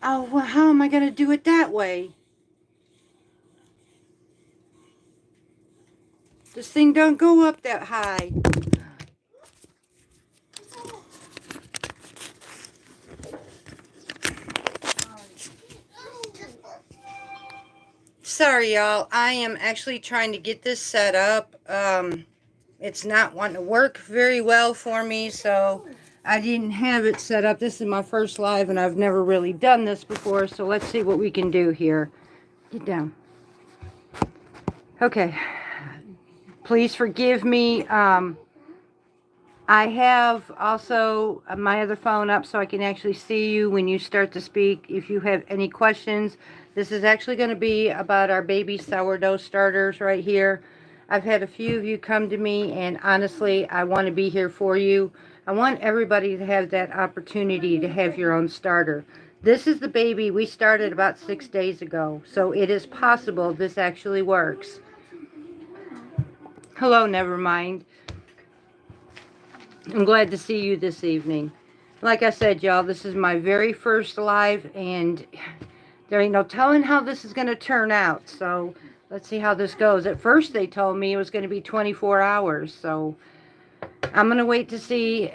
Oh, well, how am I going to do it that way? This thing don't go up that high. Sorry, y'all. I am actually trying to get this set up. It's not wanting to work very well for me, so I didn't have it set up. This is my first live, and I've never really done this before, so let's see what we can do here. Get down. Okay. Please forgive me. I have also my other phone up so I can actually see you when you start to speak. If you have any questions, this is actually going to be about our baby sourdough starters right here. I've had a few of you come to me, and honestly, I want to be here for you. I want everybody to have that opportunity to have your own starter. This is the baby we started about 6 days ago, so it is possible this actually works. Hello, never mind. I'm glad to see you this evening. Like I said, y'all, this is my very first live, and there ain't no telling how this is going to turn out. So let's see how this goes. At first, they told me it was going to be 24 hours. So I'm going to wait to see.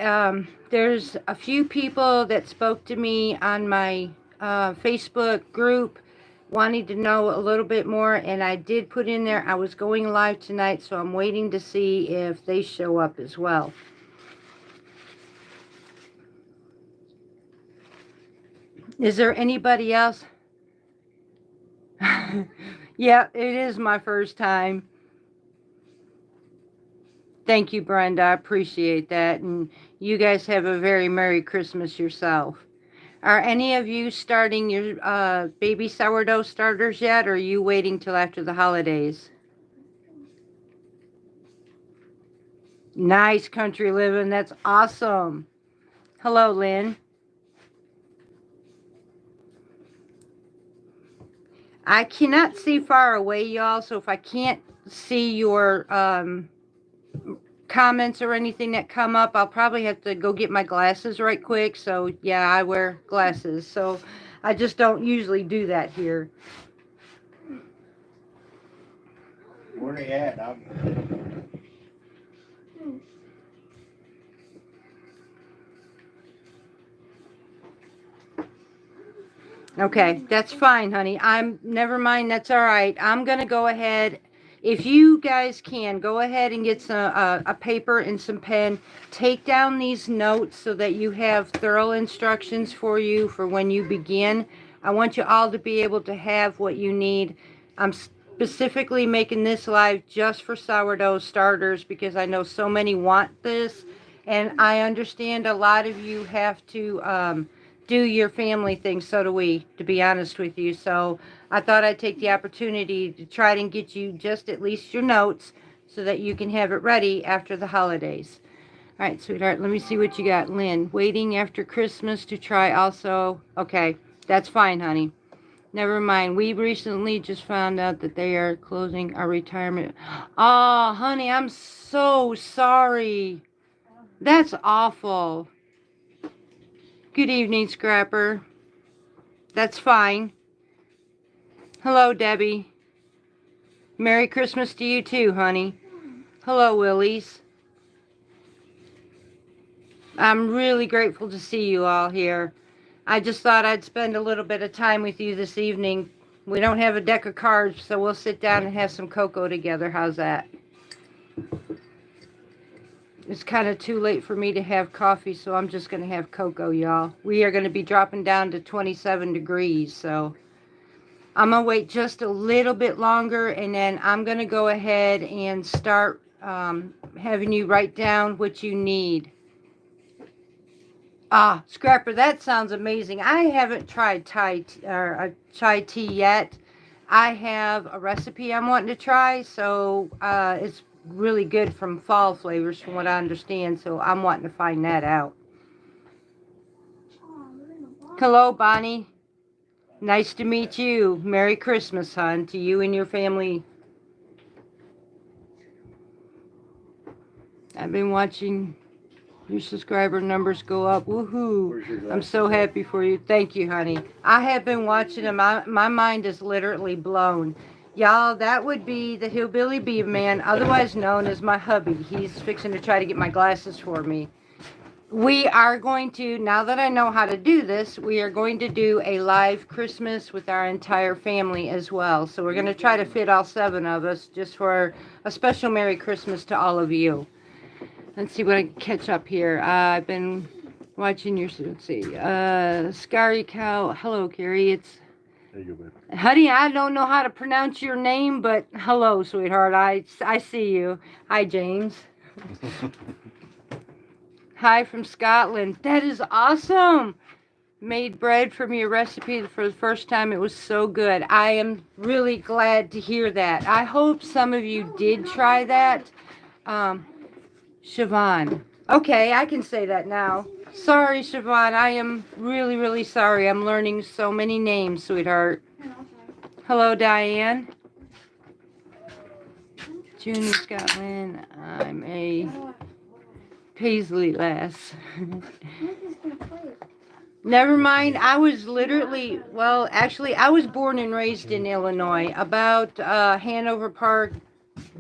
There's a few people that spoke to me on my Facebook group wanting to know a little bit more, and I did put in there I was going live tonight, so I'm waiting to see if they show up as well. Is there anybody else? Yeah, it is my first time. Thank you, Brenda. I appreciate that. And you guys have a very Merry Christmas yourself. Are any of you starting your baby sourdough starters yet, or are you waiting till after the holidays? Nice country living. That's awesome. Hello, Lynn. I cannot see far away, y'all, so if I can't see your comments or anything that come up, I'll probably have to go get my glasses right quick. So yeah, I wear glasses, so I just don't usually do that here. Where they at? Okay, that's fine, honey. Never mind, that's all right. I'm gonna go ahead. If you guys can, go ahead and get some a paper and some pen. Take down these notes so that you have thorough instructions for you for when you begin. I want you all to be able to have what you need. I'm specifically making this live just for sourdough starters because I know so many want this, and I understand a lot of you have to do your family thing. So do we, to be honest with you. So I thought I'd take the opportunity to try and get you just at least your notes so that you can have it ready after the holidays. All right, sweetheart, let me see what you got. Lynn, waiting after Christmas to try also. Okay, that's fine, honey. Never mind. We recently just found out that they are closing our retirement. Oh, honey, I'm so sorry. That's awful. Good evening, Scrapper. That's fine. Hello, Debbie. Merry Christmas to you too, honey. Hello, Willies. I'm really grateful to see you all here. I just thought I'd spend a little bit of time with you this evening. We don't have a deck of cards, so we'll sit down and have some cocoa together. How's that? It's kind of too late for me to have coffee, so I'm just going to have cocoa, y'all. We are going to be dropping down to 27 degrees, so I'm going to wait just a little bit longer, and then I'm going to go ahead and start having you write down what you need. Ah, Scrapper, that sounds amazing. I haven't tried chai tea yet. I have a recipe I'm wanting to try, so it's really good from fall flavors from what I understand, so I'm wanting to find that out. Hello, Bonnie. Nice to meet you. Merry Christmas, hon, to you and your family. I've been watching Your subscriber numbers go up. Woohoo. Where's your I'm glasses so at? happy for you. Thank you, honey. I have been watching them. My mind is literally blown. Y'all, that would be the Hillbilly Bee Man, otherwise known as my hubby. He's fixing to try to get my glasses for me. We are going to, now that I know how to do this, we are going to do a live Christmas with our entire family as well. So we're going to try to fit all 7 of us just for a special Merry Christmas to all of you. Let's see what I can catch up here. I've been watching your, let's see, Scary Cow. Hello, Carrie. It's, There you go, babe. honey, I don't know how to pronounce your name, but hello, sweetheart. I see you. Hi, James. Hi from Scotland. That is awesome. Made bread from your recipe for the first time. It was so good. I am really glad to hear that. I hope some of you did try that. Siobhan. Okay, I can say that now. Sorry, Siobhan. I am really, really sorry. I'm learning so many names, sweetheart. Hello, Diane. June, Scotland. I'm a Paisley lass. Never mind. I was literally, well, actually, I was born and raised in Illinois, about Hanover Park,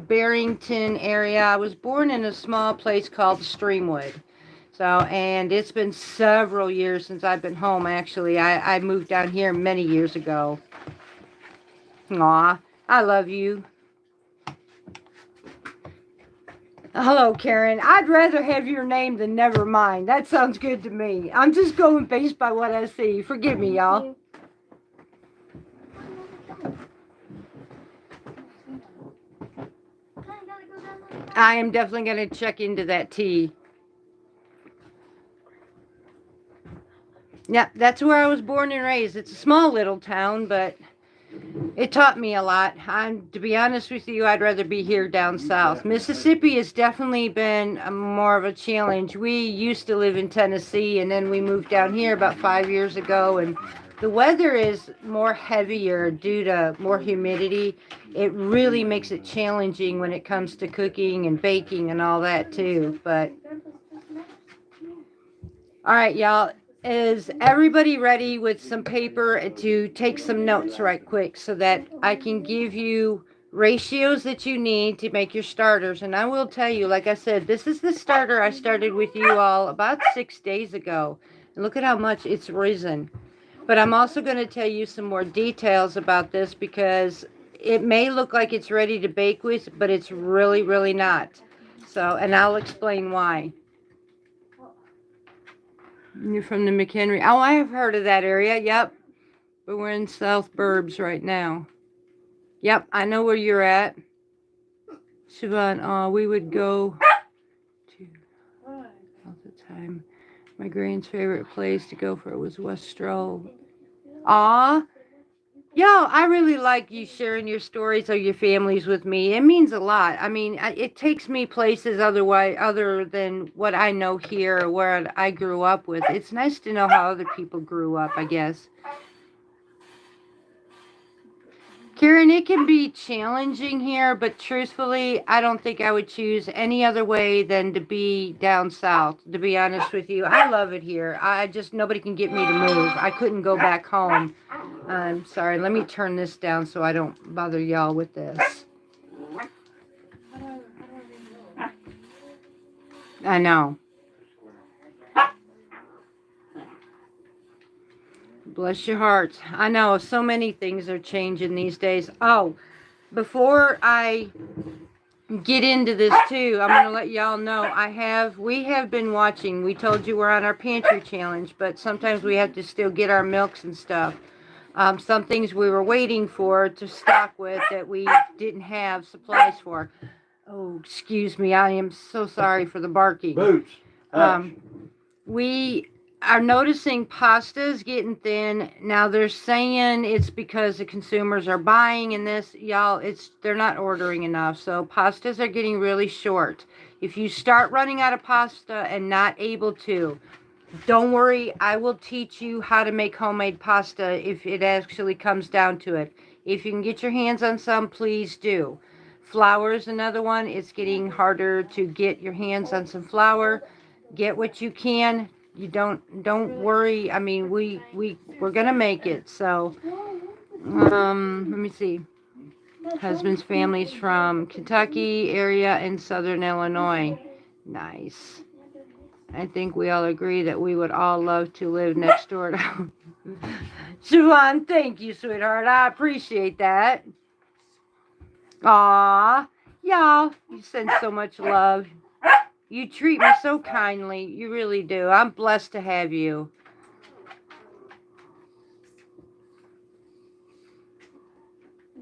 Barrington area. I was born in a small place called Streamwood. So, and it's been several years since I've been home, actually. I moved down here many years ago. Aw, I love you. Hello, Karen. I'd rather have your name than never mind. That sounds good to me. I'm just going based by what I see. Forgive me, y'all. I am definitely going to check into that tea. Yeah, that's where I was born and raised. It's a small little town, but it taught me a lot. To be honest with you, I'd rather be here down south. Mississippi has definitely been more of a challenge. We used to live in Tennessee, and then we moved down here about 5 years ago, and the weather is more heavier due to more humidity. It really makes it challenging when it comes to cooking and baking and all that too. But all right, y'all. Is everybody ready with some paper to take some notes right quick so that I can give you ratios that you need to make your starters? And I will tell you, like I said, this is the starter I started with you all about 6 days ago. And look at how much it's risen. But I'm also going to tell you some more details about this because it may look like it's ready to bake with, but it's really, really not. So, and I'll explain why. You're from the McHenry. Oh, I have heard of that area. Yep. But we're in South Burbs right now. Yep, I know where you're at. Siobhan, we would go to all the time. My grand's favorite place to go for it was West Stroll. Aw. Yo, I really like you sharing your stories of your families with me. It means a lot. I mean, it takes me places other than what I know here or where I grew up with. It's nice to know how other people grew up, I guess. Karen, it can be challenging here, but truthfully, I don't think I would choose any other way than to be down south, to be honest with you. I love it here. Nobody can get me to move. I couldn't go back home. I'm sorry. Let me turn this down so I don't bother y'all with this. I know. Bless your hearts. I know so many things are changing these days. Oh, before I get into this too, I'm going to let y'all know we have been watching. We told you we're on our pantry challenge, but sometimes we have to still get our milks and stuff. Some things we were waiting for to stock with that we didn't have supplies for. Oh, excuse me. I am so sorry for the barking. Boots. We are noticing pasta's getting thin. Now they're saying it's because the consumers are buying in this. Y'all, they're not ordering enough. So pastas are getting really short. If you start running out of pasta and not able to, don't worry. I will teach you how to make homemade pasta if it actually comes down to it. If you can get your hands on some, please do. Flour is another one. It's getting harder to get your hands on some flour. Get what you can. You don't worry. I mean, we're gonna make it. So, let me see. Husband's family's from Kentucky area and Southern Illinois. Nice. I think we all agree that we would all love to live next door to Siobhan. Thank you, sweetheart. I appreciate that. Aw, y'all, you send so much love. You treat me so kindly. You really do. I'm blessed to have you.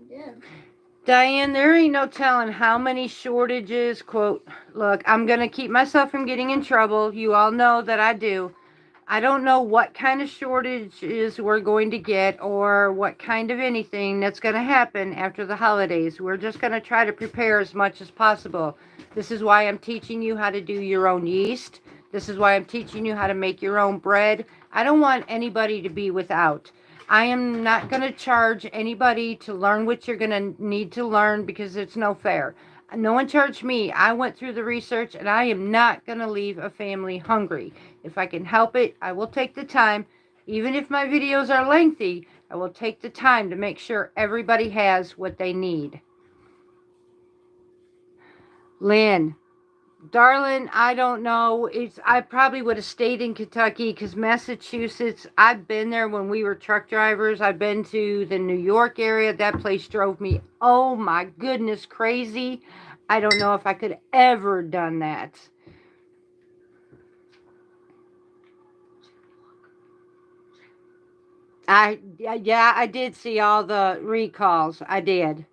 Yeah. Diane, there ain't no telling how many shortages. Quote, look, I'm going to keep myself from getting in trouble. You all know that I do. I don't know what kind of shortages we're going to get or what kind of anything that's going to happen after the holidays. We're just going to try to prepare as much as possible. This is why I'm teaching you how to do your own yeast. This is why I'm teaching you how to make your own bread. I don't want anybody to be without. I am not going to charge anybody to learn what you're going to need to learn because it's no fair. No one charged me. I went through the research and I am not going to leave a family hungry. If I can help it, I will take the time. Even if my videos are lengthy, I will take the time to make sure everybody has what they need. Lynn, darling, I don't know. I probably would have stayed in Kentucky because Massachusetts, I've been there when we were truck drivers. I've been to the New York area. That place drove me, oh my goodness, crazy. I don't know if I could ever done that. Yeah, I did see all the recalls. I did.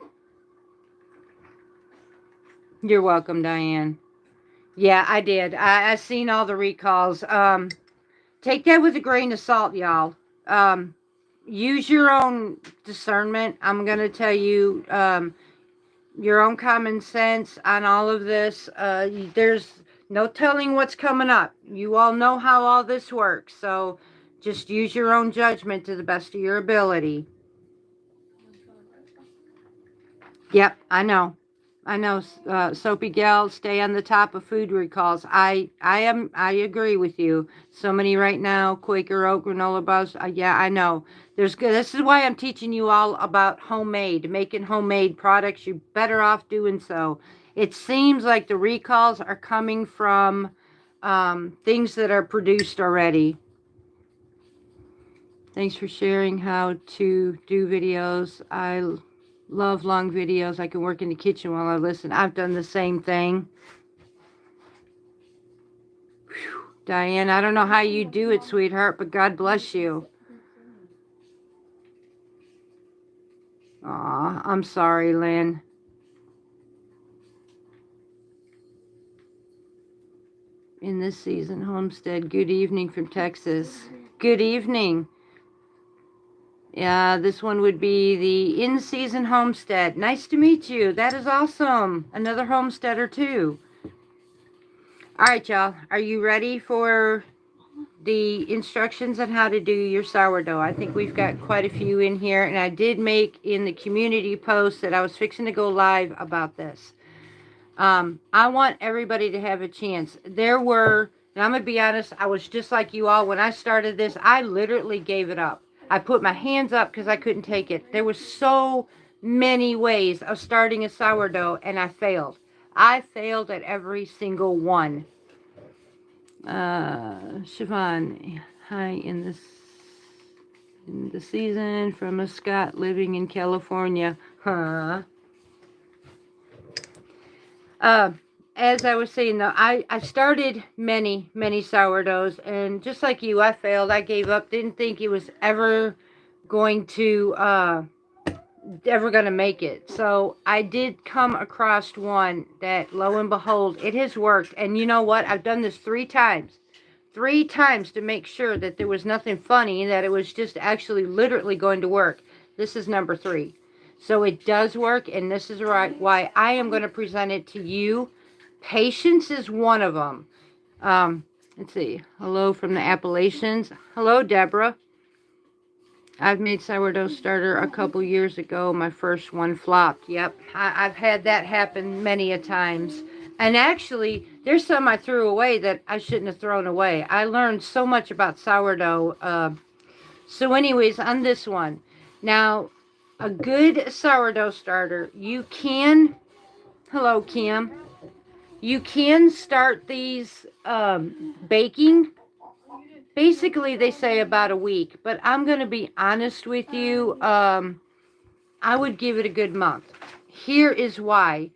You're welcome, Diane. Yeah, I did. I seen all the recalls. Take that with a grain of salt, y'all. Use your own discernment. I'm gonna tell you, your own common sense on all of this. There's no telling what's coming up. You all know how all this works, so just use your own judgment to the best of your ability. Yep, I know. I know, Soapy Gal, stay on the top of food recalls. I agree with you. So many right now, Quaker Oat, granola bars. Yeah, I know. This is why I'm teaching you all about homemade, making homemade products. You're better off doing so. It seems like the recalls are coming from things that are produced already. Thanks for sharing how to do videos. I love long videos. I can work in the kitchen while I listen. I've done the same thing. Whew. Diane, I don't know how you do it, sweetheart, but God bless you. Aw, I'm sorry, Lynn. In this season, Homestead, good evening from Texas. Good evening. Yeah, this one would be the in-season Homestead. Nice to meet you. That is awesome. Another homesteader, too. All right, y'all. Are you ready for the instructions on how to do your sourdough? I think we've got quite a few in here, and I did make in the community post that I was fixing to go live about this. I want everybody to have a chance. There were, and I'm going to be honest, I was just like you all. When I started this, I literally gave it up. I put my hands up because I couldn't take it. There were so many ways of starting a sourdough, and I failed. I failed at every single one. Siobhan, hi, in the season from a Scot living in California. Huh. As I was saying, though, I started many sourdoughs, and just like you, I failed. I gave up. Didn't think it was ever going to make it. So I did come across one that, lo and behold, it has worked. And you know what? I've done this 3 times. 3 times to make sure that there was nothing funny, that it was just actually literally going to work. This is number 3. So it does work, and this is why I am going to present it to you. Patience is one of them. Let's see. Hello from the Appalachians. Hello, Deborah. I've made sourdough starter a couple years ago. My first one flopped. Yep, I've had that happen many a times. And actually, there's some I threw away that I shouldn't have thrown away. I learned so much about sourdough. So anyways, on this one. Now, a good sourdough starter, you can, hello, Kim. You can start these baking. Basically, they say about a week, but I'm going to be honest with you. I would give it a good month. Here is why.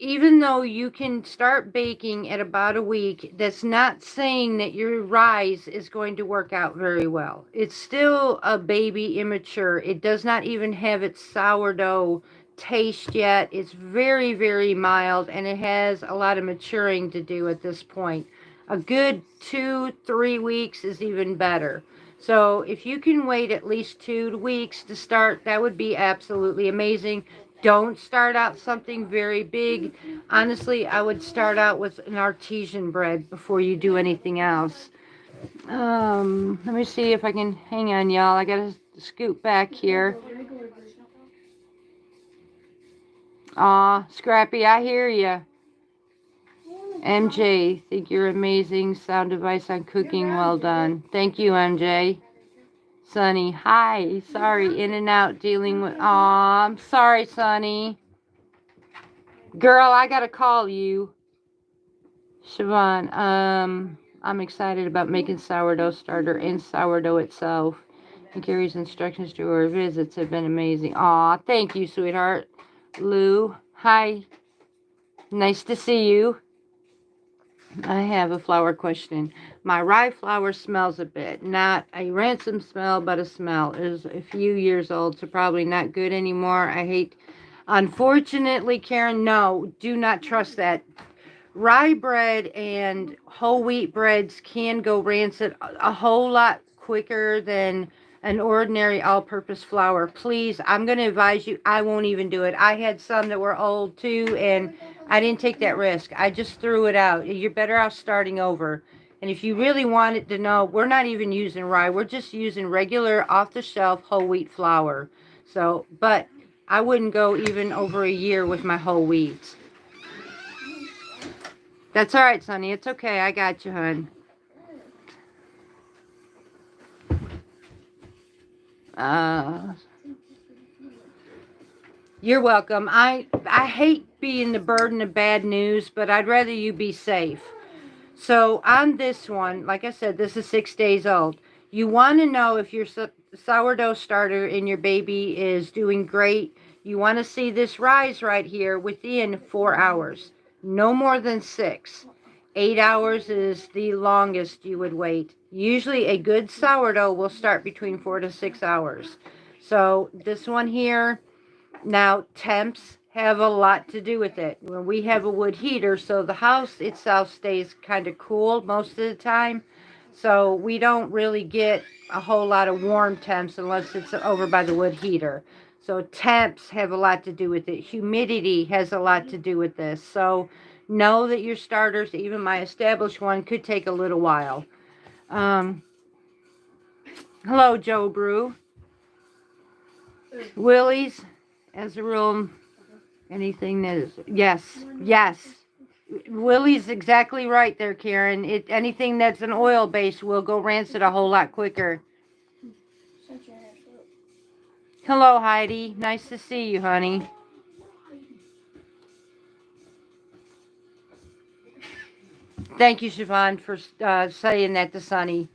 Even though you can start baking at about a week, that's not saying that your rise is going to work out very well. It's still a baby immature. It does not even have its sourdough taste yet. It's very, very mild, and it has a lot of maturing to do at this point. A good 2-3 weeks is even better. So if you can wait at least 2 weeks to start, that would be absolutely amazing. Don't start out something very big. Honestly, I would start out with an artesian bread before you do anything else. Let me see if I can, hang on, y'all. I gotta scoot back here. Aw, Scrappy, I hear ya. MJ, think you're amazing. Sound device on cooking, well done. Thank you, MJ. Sonny, hi. Sorry, in and out dealing with... Aw, I'm sorry, Sonny. Girl, I gotta call you. Siobhan, I'm excited about making sourdough starter and sourdough itself. And Carrie's instructions to her visits have been amazing. Aw, thank you, sweetheart. Lou, hi. Nice to see you. I have a flour question. My rye flour smells a bit. Not a ransom smell, but a smell. It is a few years old, so probably not good anymore. I hate... Unfortunately, Karen, no, do not trust that. Rye bread and whole wheat breads can go rancid a whole lot quicker than an ordinary all-purpose flour. Please, I'm going to advise you, I won't even do it. I had some that were old too, and I didn't take that risk. I just threw it out. You're better off starting over. And if you really wanted to know, we're not even using rye. We're just using regular off-the-shelf whole wheat flour. So, but I wouldn't go even over a year with my whole wheats. That's all right, Sonny. It's okay. I got you, hon. You're welcome. I hate being the burden of bad news, but I'd rather you be safe. So on this one, like I said, this is 6 days old. You want to know if your sourdough starter in your baby is doing great. You want to see this rise right here within 4 hours. No more than 6. 8 hours is the longest you would wait. Usually a good sourdough will start between 4 to 6 hours. So this one here, now temps have a lot to do with it. When we have a wood heater, so the house itself stays kind of cool most of the time. So we don't really get a whole lot of warm temps unless it's over by the wood heater. So temps have a lot to do with it. Humidity has a lot to do with this. So know that your starters, even my established one, could take a little while. Hello, Joe Brew. Willie's, as a rule, anything that is... Yes. Willie's exactly right there, Karen. Anything that's an oil base will go rancid a whole lot quicker. Hello, Heidi. Nice to see you, honey. Thank you, Siobhan, for saying that to Sonny.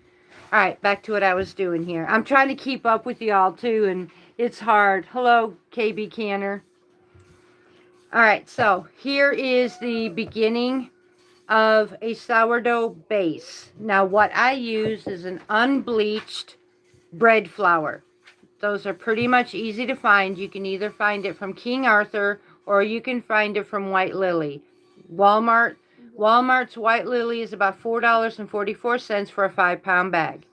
All right, back to what I was doing here. I'm trying to keep up with y'all, too, and it's hard. Hello, KB Canner. All right, so here is the beginning of a sourdough base. Now, what I use is an unbleached bread flour. Those are pretty much easy to find. You can either find it from King Arthur or you can find it from White Lily. Walmart's White Lily is about $4.44 for a 5-pound bag.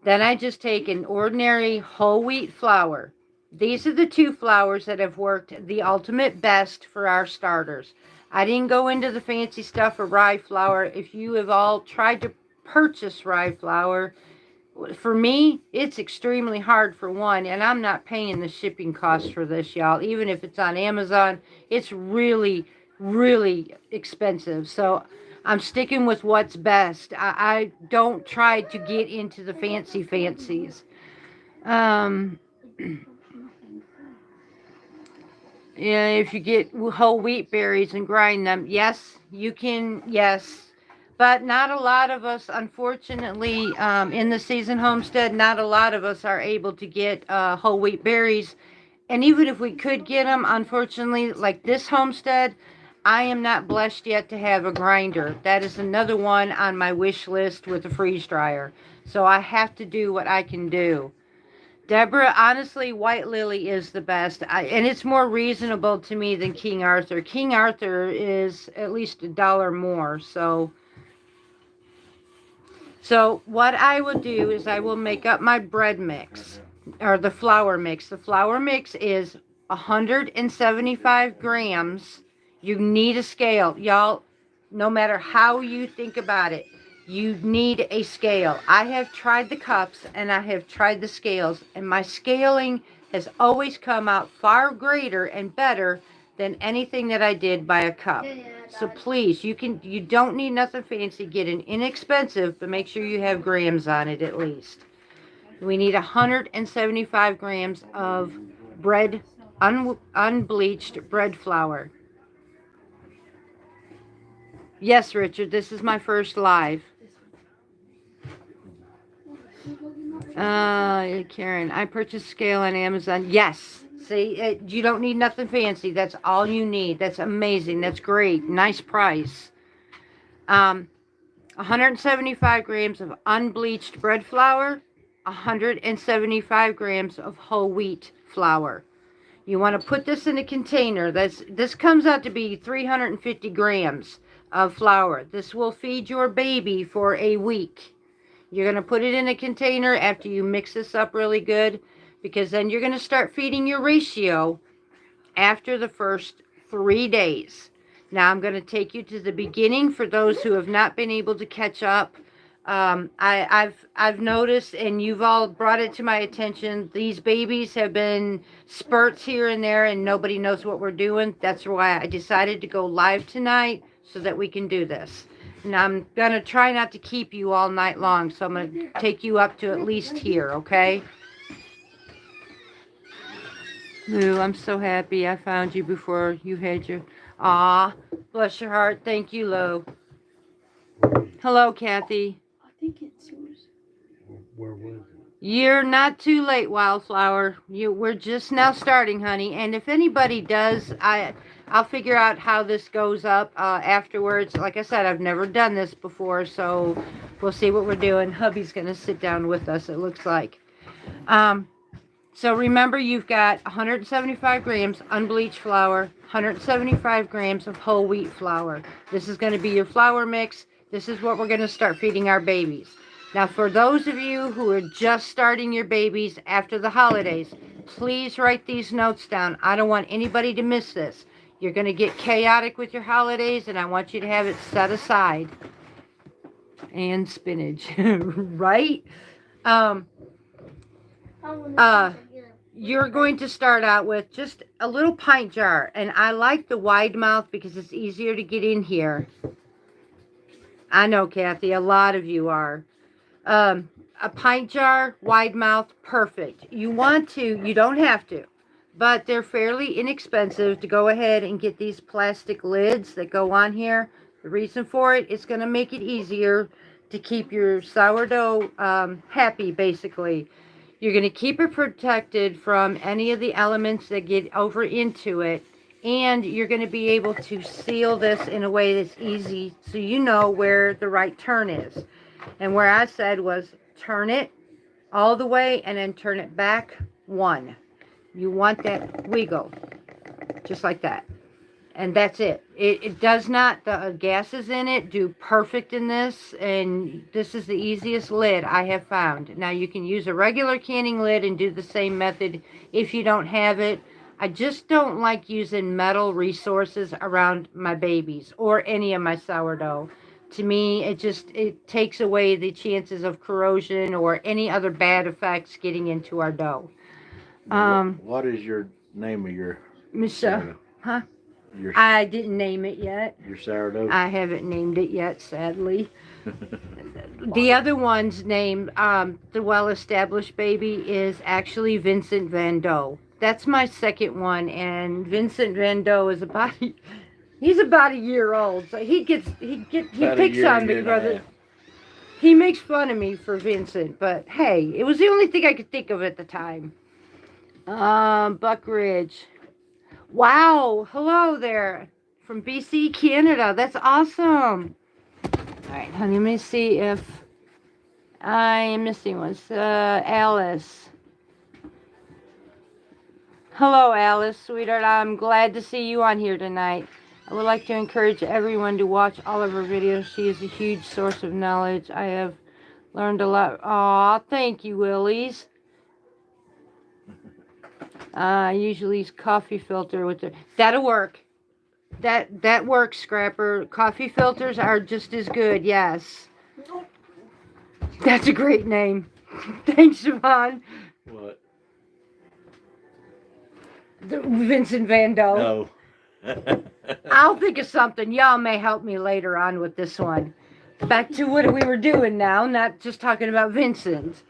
Then I just take an ordinary whole wheat flour. These are the 2 flours that have worked the ultimate best for our starters. I didn't go into the fancy stuff of rye flour. If you have all tried to purchase rye flour, for me, it's extremely hard for one, and I'm not paying the shipping costs for this, y'all. Even if it's on Amazon, it's really really expensive. So I'm sticking with what's best. I don't try to get into the fancies. Um, yeah, if you get whole wheat berries and grind them, yes, you can, yes. But not a lot of us, unfortunately, in the season homestead, not a lot of us are able to get whole wheat berries. And even if we could get them, unfortunately, like this homestead, I am not blessed yet to have a grinder. That is another one on my wish list with a freeze dryer. So I have to do what I can do. Deborah, honestly, White Lily is the best. And it's more reasonable to me than King Arthur. King Arthur is at least $1 more. So what I will do is I will make up my bread mix or the flour mix. The flour mix is 175 grams. You need a scale. Y'all, no matter how you think about it, you need a scale. I have tried the cups and I have tried the scales, and my scaling has always come out far greater and better than anything that I did by a cup. So please, you don't need nothing fancy. Get an inexpensive, but make sure you have grams on it at least. We need 175 grams of bread, unbleached bread flour. Yes, Richard, this is my first live. Karen, I purchased scale on Amazon. Yes. See, you don't need nothing fancy. That's all you need. That's amazing. That's great. Nice price. 175 grams of unbleached bread flour, 175 grams of whole wheat flour. You want to put this in a container. This comes out to be 350 grams of flour. This will feed your baby for a week. You're going to put it in a container after you mix this up really good, because then you're going to start feeding your ratio after the first 3 days. Now I'm going to take you to the beginning for those who have not been able to catch up. I've noticed, and you've all brought it to my attention, these babies have been spurts here and there, and nobody knows what we're doing. That's why I decided to go live tonight so that we can do this. And I'm going to try not to keep you all night long, so I'm going to take you up to at least here, okay? Lou, I'm so happy I found you before you had your... Aw, bless your heart. Thank you, Lou. Hello, Kathy. I think it's yours. Where was it? You're not too late, Wildflower. We're just now starting, honey. And if anybody does, I'll figure out how this goes up afterwards. Like I said, I've never done this before, so we'll see what we're doing. Hubby's going to sit down with us, it looks like. So remember, you've got 175 grams unbleached flour, 175 grams of whole wheat flour. This is going to be your flour mix. This is what we're going to start feeding our babies. Now, for those of you who are just starting your babies after the holidays, please write these notes down. I don't want anybody to miss this. You're going to get chaotic with your holidays, and I want you to have it set aside. And spinach, right? You're going to start out with just a little pint jar. And I like the wide mouth because it's easier to get in here. I know, Kathy, a lot of you are. A pint jar, wide mouth, perfect. You don't have to, but they're fairly inexpensive to go ahead and get these plastic lids that go on here. The reason for it is going to make it easier to keep your sourdough happy, basically. You're going to keep it protected from any of the elements that get over into it. And you're going to be able to seal this in a way that's easy so you know where the right turn is. And where I said was turn it all the way and then turn it back 1. You want that wiggle. Just like that. And that's it. It does not, the gases in it do perfect in this. And this is the easiest lid I have found. Now you can use a regular canning lid and do the same method if you don't have it. I just don't like using metal resources around my babies or any of my sourdough. To me, it takes away the chances of corrosion or any other bad effects getting into our dough. What is your name of your Michelle, sourdough? huh? I didn't name it yet. Your sourdough? I haven't named it yet, sadly. The other one's name, the well-established baby, is actually Vincent Van Doe. That's my second one, and Vincent Van Doe is he's about a year old, so he picks on me, brother. He makes fun of me for Vincent, but hey, it was the only thing I could think of at the time. Buck Ridge. Wow, hello there from BC, Canada. That's awesome. All right, honey, let me see if I am missing one. Alice. Hello, Alice, sweetheart. I'm glad to see you on here tonight. I would like to encourage everyone to watch all of her videos. She is a huge source of knowledge. I have learned a lot. Aw, thank you, Willies. I usually use coffee filter with the... That'll work. That works, Scrapper. Coffee filters are just as good, yes. That's a great name. Thanks, Siobhan. What? Vincent Van Doe. No. I'll think of something. Y'all may help me later on with this one. Back to what we were doing now, not just talking about Vincent.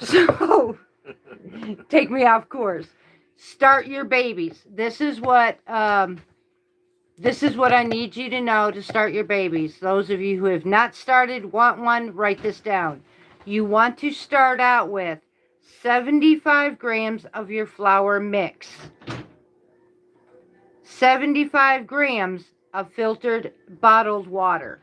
So, take me off course. Start your babies. This is what I need you to know to start your babies. Those of you who have not started, want one, write this down. You want to start out with 75 grams of your flour mix. 75 grams of filtered bottled water.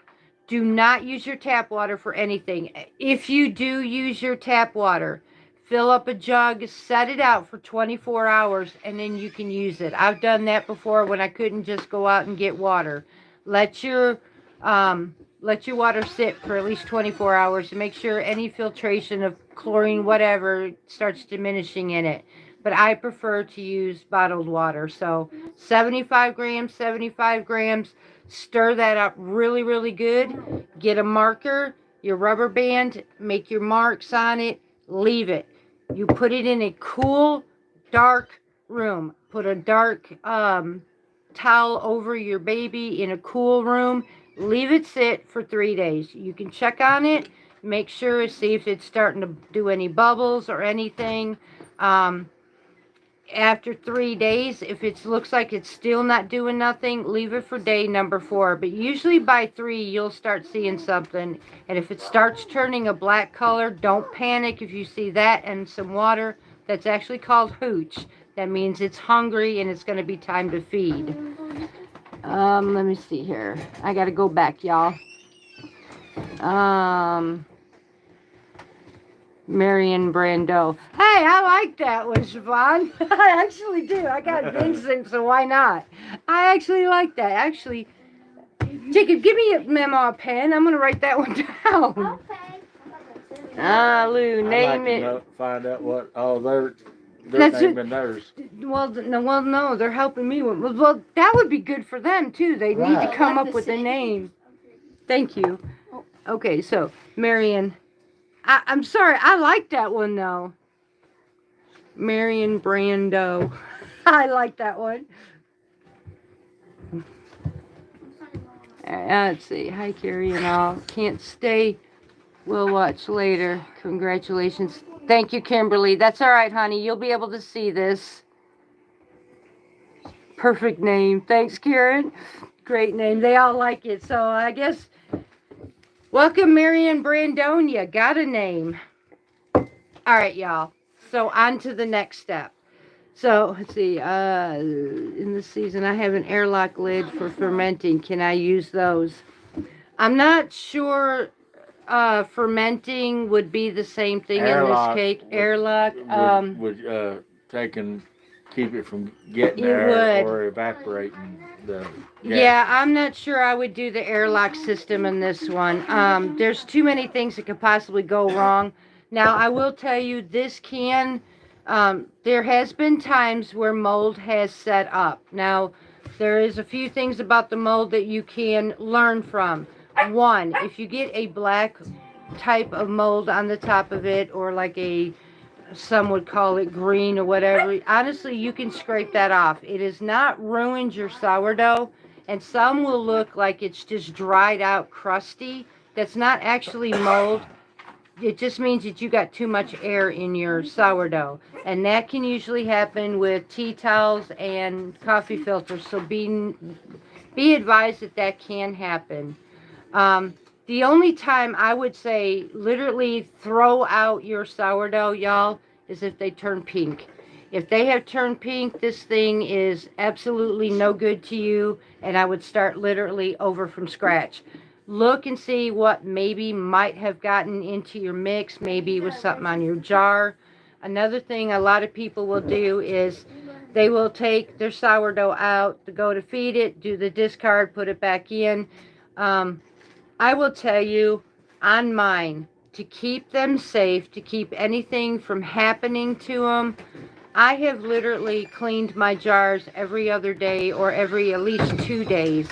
Do not use your tap water for anything. If you do use your tap water, fill up a jug, set it out for 24 hours, and then you can use it. I've done that before when I couldn't just go out and get water. Let your water sit for at least 24 hours to make sure any filtration of chlorine, whatever, starts diminishing in it. But I prefer to use bottled water. So 75 grams, 75 grams. Stir that up really, really good. Get a marker, your rubber band, make your marks on it, leave it. You put it in a cool, dark room. Put a dark towel over your baby in a cool room. Leave it sit for 3 days. You can check on it. Make sure, see if it's starting to do any bubbles or anything. After 3 days, if it looks like it's still not doing nothing, leave it for day number 4. But usually by 3, you'll start seeing something. And if it starts turning a black color, don't panic if you see that and some water. That's actually called hooch. That means it's hungry and it's going to be time to feed. Let me see here. I got to go back, y'all. Marion Brando. Hey, I like that one, Siobhan. I actually do. I got Vincent, so why not? I actually like that. Actually, Jacob, give me a memo, a pen. I'm going to write that one down. Okay. Lou, name it. Find out what all their That's naming theirs. Well, no, they're helping me. Well, that would be good for them, too. They need to Right. come up with a name. Thank you. Okay, so, Marion. I'm sorry, I like that one, though. Marion Brando. I like that one. Let's see. Hi, Carrie and all. Can't stay. We'll watch later. Congratulations. Thank you, Kimberly. That's all right, honey. You'll be able to see this. Perfect name. Thanks, Karen. Great name. They all like it. So I guess... Welcome, Marion Brandonia. Got a name. All right, y'all. So on to the next step. So let's see. In this season, I have an airlock lid for fermenting. Can I use those? I'm not sure. Fermenting would be the same thing Airlock in this cake. Airlock. Would take and keep it from getting It there would. or evaporating the gas. Yeah, I'm not sure I would do the airlock system in this one. There's too many things that could possibly go wrong. Now, I will tell you, this can, there has been times where mold has set up. Now, there is a few things about the mold that you can learn from. One, if you get a black type of mold on the top of it, or like a some would call it green or whatever. Honestly, you can scrape that off. It has not ruined your sourdough, and some will look like it's just dried out crusty. That's not actually mold. It just means that you got too much air in your sourdough, and that can usually happen with tea towels and coffee filters. So be advised that that can happen. The only time I would say literally throw out your sourdough, y'all, is if they turn pink. If they have turned pink, this thing is absolutely no good to you, and I would start literally over from scratch. Look and see what maybe might have gotten into your mix. Maybe it was something on your jar. Another thing a lot of people will do is they will take their sourdough out to go to feed it, do the discard, put it back in. I will tell you on mine, to keep them safe, to keep anything from happening to them, I have literally cleaned my jars every other day or every at least 2 days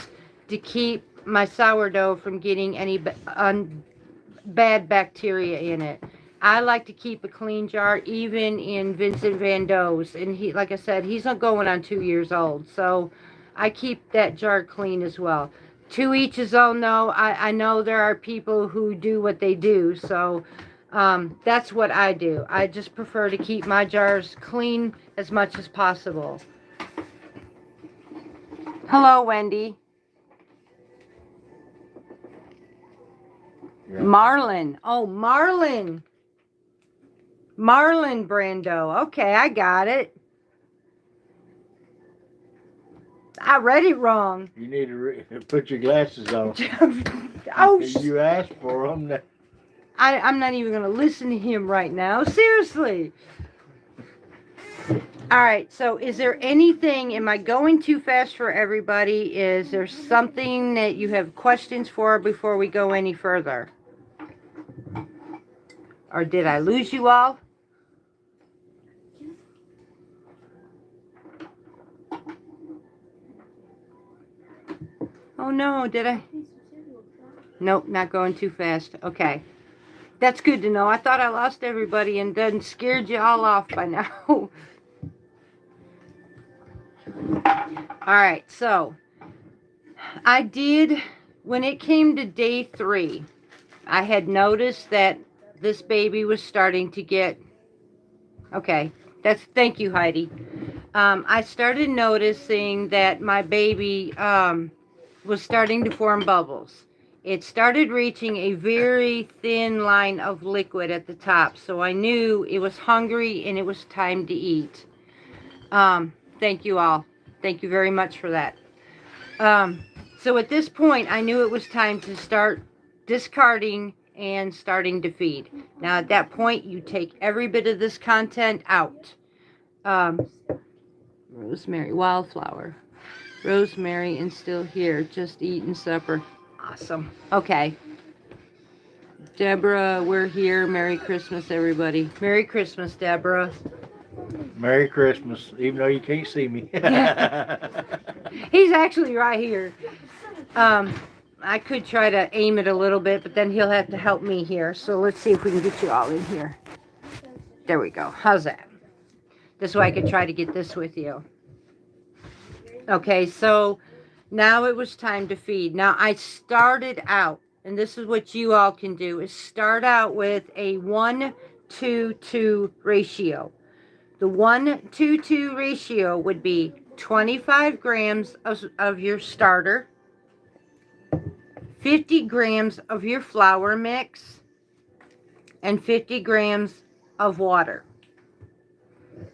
to keep my sourdough from getting any bad bacteria in it. I like to keep a clean jar, even in Vincent Van Doe's. And he, like I said, he's not going on 2 years old. So I keep that jar clean as well. To each his own, though. I know there are people who do what they do. So that's what I do. I just prefer to keep my jars clean as much as possible. Hello, Wendy. Yeah. Marlin. Oh, Marlin. Marlin Brando. Okay, I got it. I read it wrong. You need to put your glasses on. Oh, You asked for them. I'm not even going to listen to him right now. Seriously. All right, so is there anything, am I going too fast for everybody? Is there something that you have questions for before we go any further? Or did I lose you all? Oh no, did I? Nope, not going too fast. Okay. That's good to know. I thought I lost everybody and then scared you all off by now. Alright, so I did, when it came to day 3, I had noticed that this baby was starting to get, okay, thank you, Heidi. I started noticing that my baby was starting to form bubbles. It started reaching a very thin line of liquid at the top, so I knew it was hungry and it was time to eat. Thank you all. Thank you very much for that. So at this point, I knew it was time to start discarding and starting to feed. Now at that point, you take every bit of this content out. Rosemary, wildflower. Rosemary and still here, just eating supper. Awesome. Okay. Deborah, we're here. Merry Christmas, everybody. Merry Christmas, Deborah. Merry Christmas, even though you can't see me. He's actually right here. I could try to aim it a little bit, but then he'll have to help me here. So let's see if we can get you all in here. There we go. How's that? This way I could try to get this with you. Okay, so now it was time to feed. Now I started out, and this is what you all can do, is start out with a 1-to-2 ratio. The 1-to-2 ratio would be 25 grams of your starter, 50 grams of your flour mix, and 50 grams of water.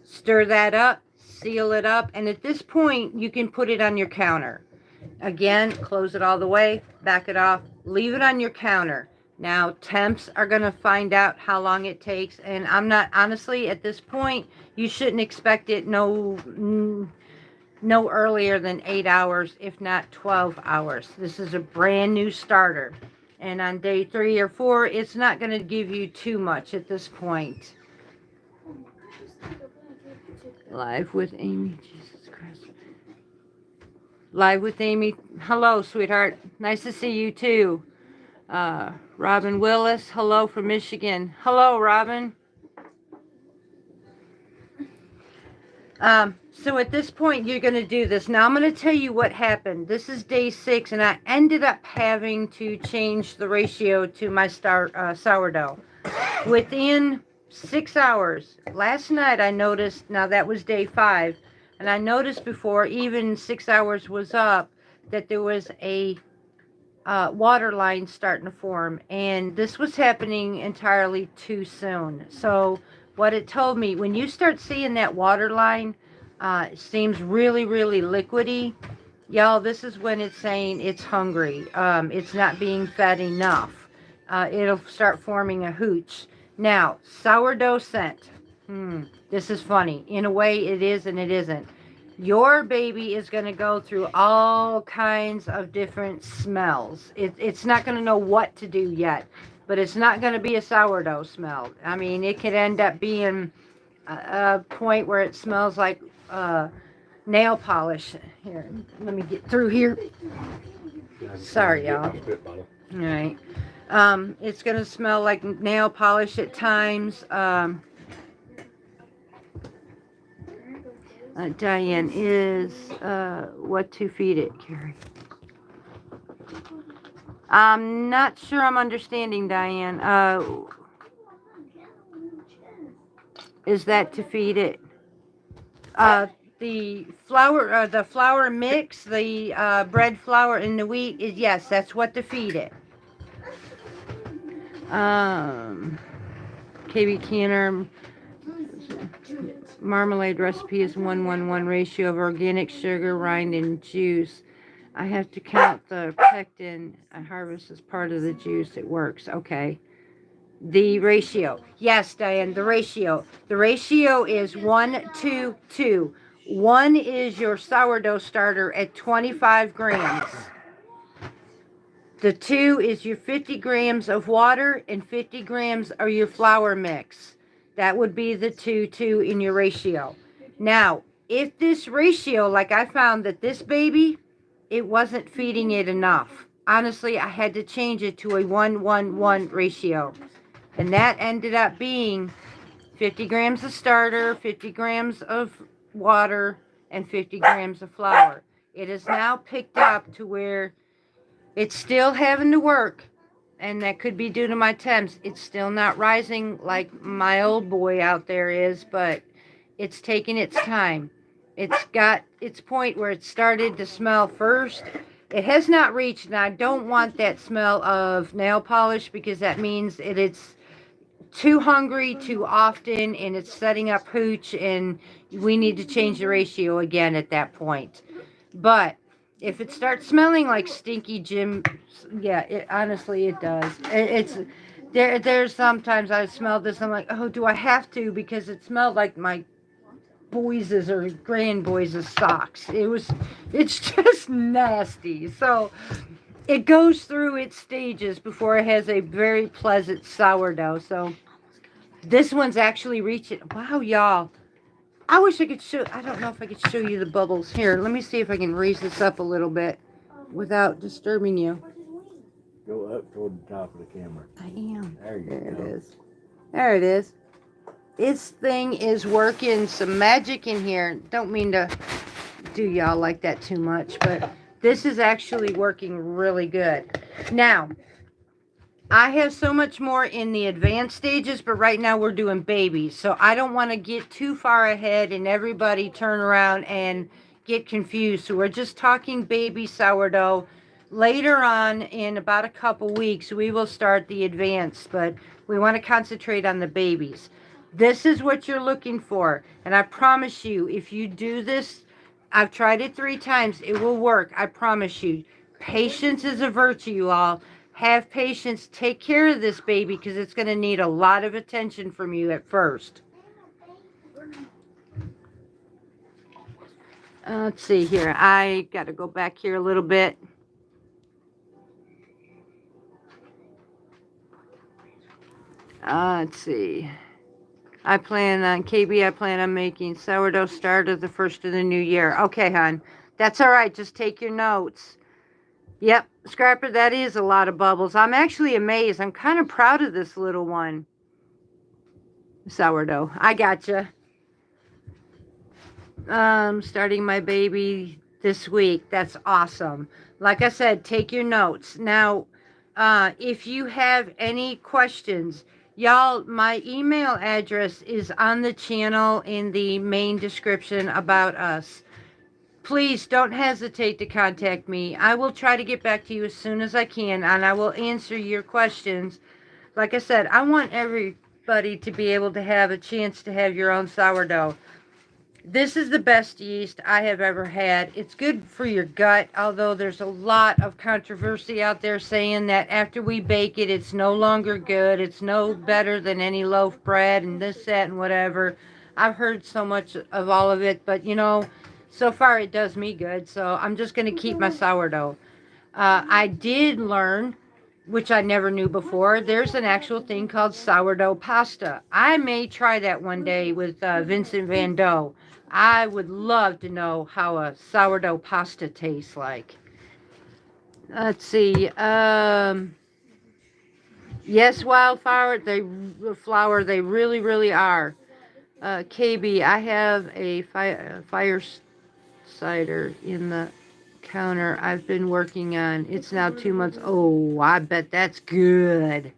Stir that up, seal it up, and at this point, you can put it on your counter. Again, close it all the way, back it off, leave it on your counter. Now, temps are going to find out how long it takes, and I'm not, honestly, at this point, you shouldn't expect it no earlier than 8 hours, if not 12 hours. This is a brand new starter, and on day 3 or 4, it's not going to give you too much at this point. Live with Amy, Jesus Christ. Live with Amy. Hello, sweetheart. Nice to see you too. Robin Willis, hello from Michigan. Hello, Robin. So at this point, you're going to do this. Now, I'm going to tell you what happened. This is day 6, and I ended up having to change the ratio to my sourdough. Within 6 hours, last night I noticed, now that was day 5, and I noticed before even 6 hours was up that there was a water line starting to form, and this was happening entirely too soon. So what it told me, when you start seeing that water line, it seems really, really liquidy, y'all, this is when it's saying it's hungry. It's not being fed enough. It'll start forming a hooch. Now, sourdough scent. This is funny. In a way, it is and it isn't. Your baby is going to go through all kinds of different smells. It's not going to know what to do yet, but it's not going to be a sourdough smell. I mean, it could end up being a point where it smells like nail polish. Here, let me get through here. Sorry, y'all. All right. It's going to smell like nail polish at times. Diane, is what to feed it, Carrie? I'm not sure I'm understanding, Diane. Is that to feed it? The flour mix, the bread flour and the wheat is, yes, that's what to feed it. KB Canner. Marmalade recipe is 1:1:1 ratio of organic sugar, rind, and juice. I have to count the pectin I harvest as part of the juice. It works. Okay. The ratio. Yes, Diane, the ratio. The ratio is 1:2:2. 1 is your sourdough starter at 25 grams. The 2 is your 50 grams of water and 50 grams of your flour mix. That would be the 2 in your ratio. Now, if this ratio, like I found that this baby, it wasn't feeding it enough. Honestly, I had to change it to a 1:1:1 ratio. And that ended up being 50 grams of starter, 50 grams of water, and 50 grams of flour. It is now picked up to where it's still having to work. And that could be due to my temps. It's still not rising like my old boy out there is, but it's taking its time. It's got its point where it started to smell first. It has not reached, and I don't want that smell of nail polish because that means it's too hungry too often and it's setting up hooch, and we need to change the ratio again at that point. But if it starts smelling like stinky Jim, yeah, honestly it does. It's there's sometimes I smell this, I'm like, oh, do I have to? Because it smelled like my boys' or grand boys' socks. It's just nasty. So it goes through its stages before it has a very pleasant sourdough. So this one's actually reaching. Wow, y'all. I wish I could show, I don't know if I could show you the bubbles. Here, let me see if I can raise this up a little bit without disturbing you. Go up toward the top of the camera. I am. There you There go. it is. There it is. This thing is working some magic in here. Don't mean to do y'all like that too much, but this is actually working really good. Now, I have so much more in the advanced stages, but right now we're doing babies. So I don't want to get too far ahead and everybody turn around and get confused. So we're just talking baby sourdough. Later on, in about a couple weeks, we will start the advanced, but we want to concentrate on the babies. This is what you're looking for. And I promise you, if you do this, I've tried it 3 times. It will work. I promise you. Patience is a virtue, you all. Have patience. Take care of this baby because it's going to need a lot of attention from you at first. Let's see here. I got to go back here a little bit. Let's see. I plan on making sourdough starter the first of the new year. Okay, hon. That's all right. Just take your notes. Yep, Scrapper, that is a lot of bubbles. I'm actually amazed. I'm kind of proud of this little one. Sourdough. I gotcha. Starting my baby this week. That's awesome. Like I said, take your notes. Now, if you have any questions, y'all, my email address is on the channel in the main description about us. Please don't hesitate to contact me. I will try to get back to you as soon as I can, and I will answer your questions. Like I said, I want everybody to be able to have a chance to have your own sourdough. This is the best yeast I have ever had. It's good for your gut, although there's a lot of controversy out there saying that after we bake it, it's no longer good. It's no better than any loaf bread and this, that, and whatever. I've heard so much of all of it, but so far it does me good, so I'm just going to keep my sourdough. I did learn, which I never knew before, there's an actual thing called sourdough pasta. I may try that one day with Vincent Van Dough. I would love to know how a sourdough pasta tastes like. Let's see. Yes, wildflower. They really, really are. KB, I have a fire cider in the counter I've been working on. It's now 2 months. Oh, I bet that's good.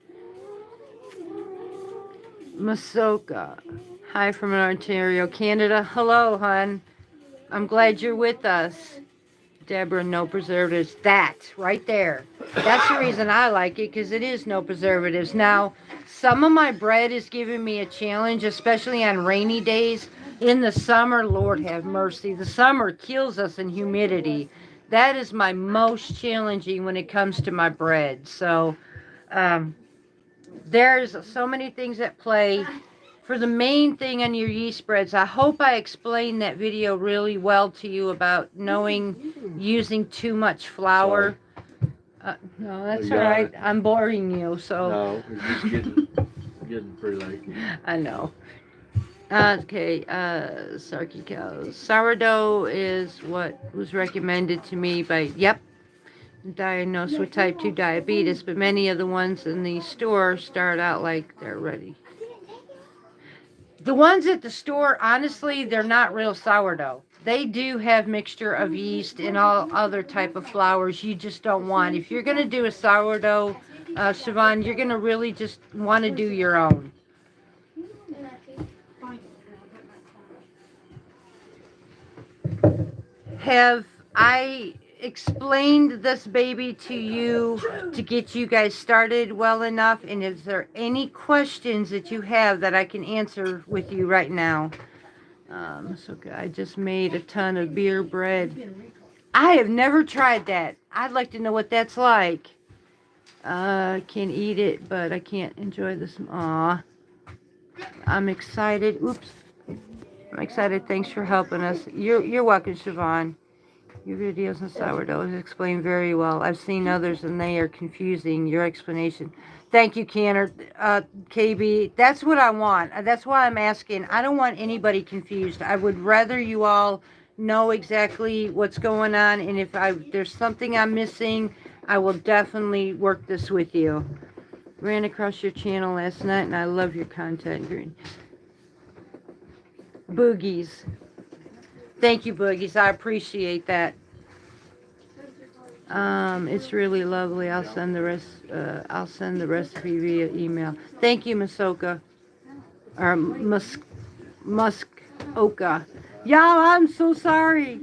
Masoka. Hi from Ontario, Canada. Hello, hon. I'm glad you're with us. Deborah, no preservatives. That, right there. That's the reason I like it, because it is no preservatives. Now, some of my bread is giving me a challenge, especially on rainy days. In the summer, Lord have mercy. The summer kills us in humidity. That is my most challenging when it comes to my bread. So, there's so many things at play. For the main thing on your yeast breads, I hope I explained that video really well to you about knowing using too much flour. No, that's all right. I'm boring you, so. No, it's just getting pretty late. I know. Okay, Sarky Cows. Sourdough is what was recommended to me by, diagnosed with type 2 diabetes, but many of the ones in the store start out like they're ready. The ones at the store, honestly, they're not real sourdough. They do have mixture of yeast and all other type of flours you just don't want. If you're going to do a sourdough, Siobhan, you're going to really just want to do your own. Have I explained this baby to you to get you guys started well enough? And is there any questions that you have that I can answer with you right now? So I just made a ton of beer bread. I have never tried that. I'd like to know what that's like. Can eat it, but I can't enjoy this. Aw. I'm excited. Oops. I'm excited. Thanks for helping us. You're welcome, Siobhan. Your videos on sourdough is explained very well. I've seen others and they are confusing. Your explanation. Thank you, Canner. KB, that's what I want. That's why I'm asking. I don't want anybody confused. I would rather you all know exactly what's going on. And if there's something I'm missing, I will definitely work this with you. Ran across your channel last night and I love your content. Boogies. Thank you, Boogies. I appreciate that. It's really lovely. I'll send the recipe via email. Thank you, Masoka. Or Muskoka. Y'all, I'm so sorry.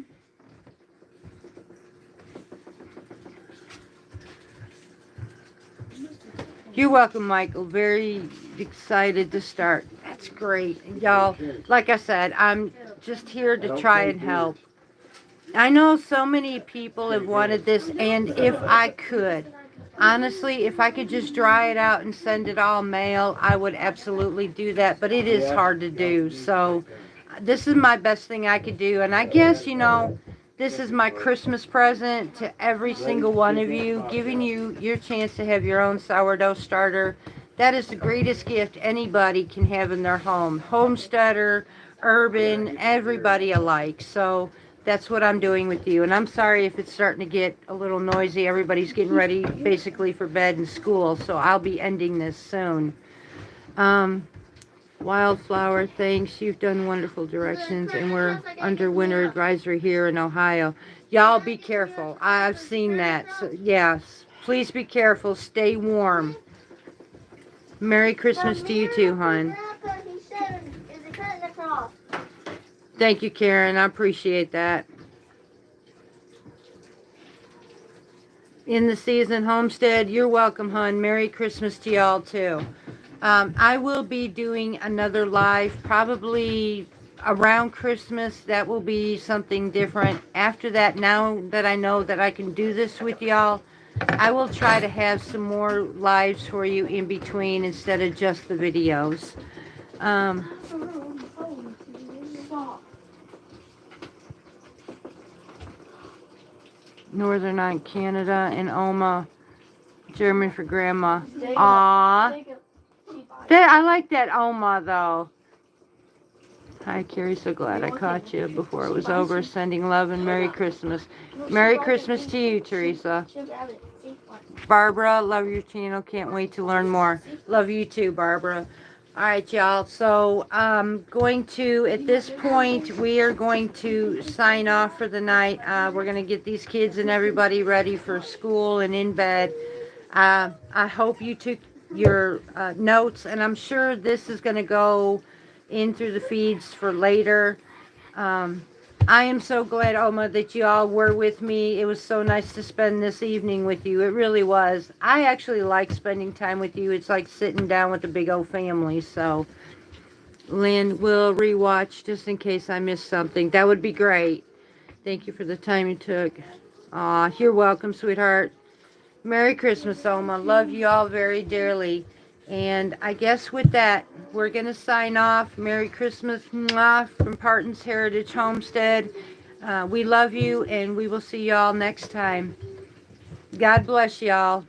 You're welcome, Michael. Very excited to start. That's great. Y'all, like I said, I'm just here to try and help. I know so many people have wanted this, and if I could, honestly, if I could just dry it out and send it all mail, I would absolutely do that, but it is hard to do. So this is my best thing I could do, and I guess, this is my Christmas present to every single one of you, giving you your chance to have your own sourdough starter. That is the greatest gift anybody can have in their home. Homesteader, urban, everybody alike. So that's what I'm doing with you. And I'm sorry if it's starting to get a little noisy. Everybody's getting ready basically for bed and school. So I'll be ending this soon. Wildflower, thanks. You've done wonderful directions, and we're under winter advisory here in Ohio. Y'all be careful. I've seen that. So, yes, please be careful. Stay warm. Merry Christmas to you too, hon. Thank you, Karen. I appreciate that. In the season, Homestead, you're welcome, hon. Merry Christmas to y'all too. I will be doing another live probably around Christmas. That will be something different. After that, now that I know that I can do this with y'all, I will try to have some more lives for you in between instead of just the videos. Northern Ireland, Canada, and Oma, German for Grandma. Aww. I like that Oma, though. Hi, Carrie. So glad I caught you before it was over. Sending love and Merry Christmas. Merry Christmas to you, Teresa. Barbara, love your channel. Can't wait to learn more. Love you too, Barbara. All right, y'all. So going to, at this point, we are going to sign off for the night. We're going to get these kids and everybody ready for school and in bed. I hope you took your notes, and I'm sure this is going to go in through the feeds for later. I am so glad, Oma, that you all were with me. It was so nice to spend this evening with you. It really was. I actually like spending time with you. It's like sitting down with a big old family. So, Lynn will rewatch just in case I missed something. That would be great. Thank you for the time you took. Aw, you're welcome, sweetheart. Merry Christmas, Oma. Love you all very dearly. And I guess with that, we're going to sign off. Merry Christmas, mwah, from Partin's Heritage Homestead. We love you, and we will see y'all next time. God bless y'all.